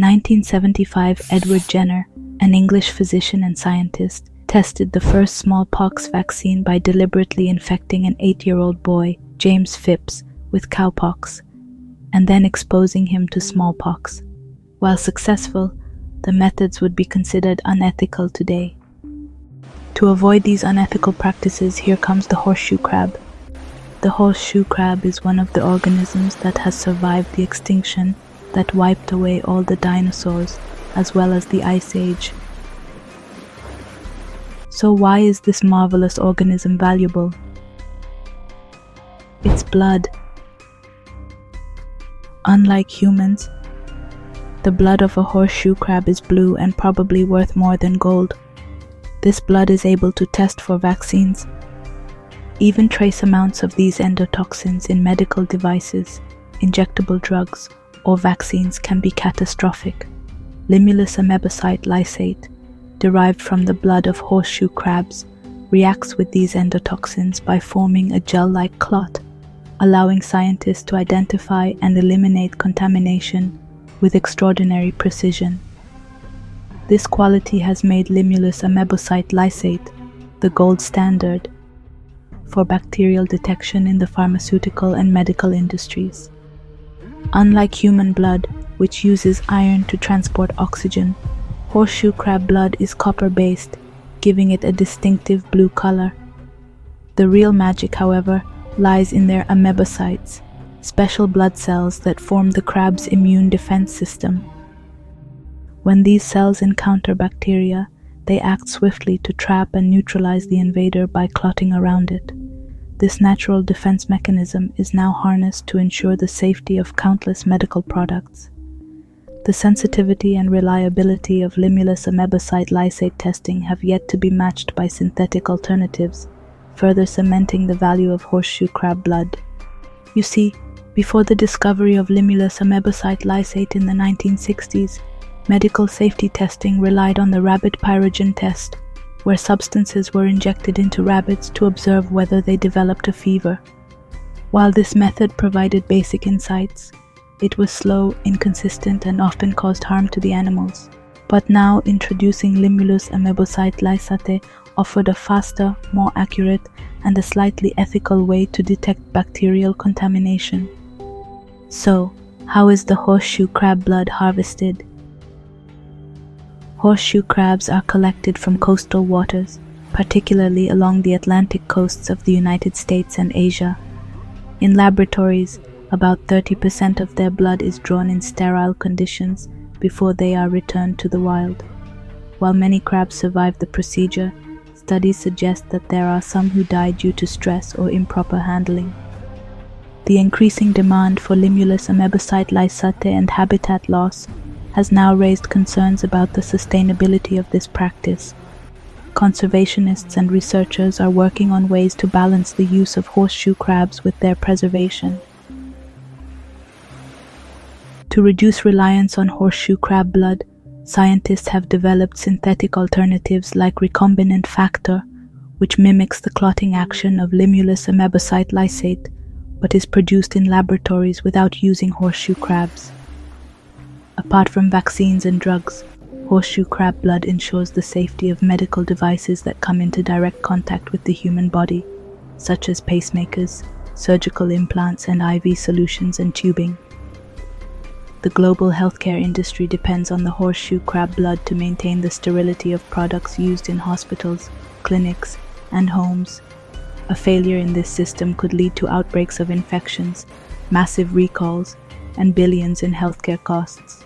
In 1975, Edward Jenner, an English physician and scientist, tested the first smallpox vaccine by deliberately infecting an 8-year-old boy, James Phipps, with cowpox, and then exposing him to smallpox. While successful, the methods would be considered unethical today. To avoid these unethical practices, here comes the horseshoe crab. The horseshoe crab is one of the organisms that has survived the extinction that wiped away all the dinosaurs, as well as the Ice Age. So why is this marvelous organism valuable? Its blood. Unlike humans, the blood of a horseshoe crab is blue and probably worth more than gold. This blood is able to test for vaccines. Even trace amounts of these endotoxins in medical devices, injectable drugs, or vaccines can be catastrophic. Limulus amebocyte lysate, derived from the blood of horseshoe crabs, reacts with these endotoxins by forming a gel-like clot, allowing scientists to identify and eliminate contamination with extraordinary precision. This quality has made Limulus amebocyte lysate the gold standard for bacterial detection in the pharmaceutical and medical industries. Unlike human blood, which uses iron to transport oxygen, horseshoe crab blood is copper-based, giving it a distinctive blue color. The real magic, however, lies in their amebocytes, special blood cells that form the crab's immune defense system. When these cells encounter bacteria, they act swiftly to trap and neutralize the invader by clotting around it. This natural defense mechanism is now harnessed to ensure the safety of countless medical products. The sensitivity and reliability of Limulus amebocyte lysate testing have yet to be matched by synthetic alternatives, further cementing the value of horseshoe crab blood. You see, before the discovery of Limulus amebocyte lysate in the 1960s, medical safety testing relied on the rabbit pyrogen test, where substances were injected into rabbits to observe whether they developed a fever. While this method provided basic insights, it was slow, inconsistent, and often caused harm to the animals. But now, introducing Limulus amebocyte lysate offered a faster, more accurate, and a slightly ethical way to detect bacterial contamination. So, how is the horseshoe crab blood harvested? Horseshoe crabs are collected from coastal waters, particularly along the Atlantic coasts of the United States and Asia. In laboratories, about 30% of their blood is drawn in sterile conditions before they are returned to the wild. While many crabs survive the procedure, studies suggest that there are some who die due to stress or improper handling. The increasing demand for Limulus amebocyte lysate and habitat loss has now raised concerns about the sustainability of this practice. Conservationists and researchers are working on ways to balance the use of horseshoe crabs with their preservation. To reduce reliance on horseshoe crab blood, scientists have developed synthetic alternatives like recombinant factor, which mimics the clotting action of Limulus amebocyte lysate, but is produced in laboratories without using horseshoe crabs. Apart from vaccines and drugs, horseshoe crab blood ensures the safety of medical devices that come into direct contact with the human body, such as pacemakers, surgical implants, and IV solutions and tubing. The global healthcare industry depends on the horseshoe crab blood to maintain the sterility of products used in hospitals, clinics, and homes. A failure in this system could lead to outbreaks of infections, massive recalls, and billions in healthcare costs.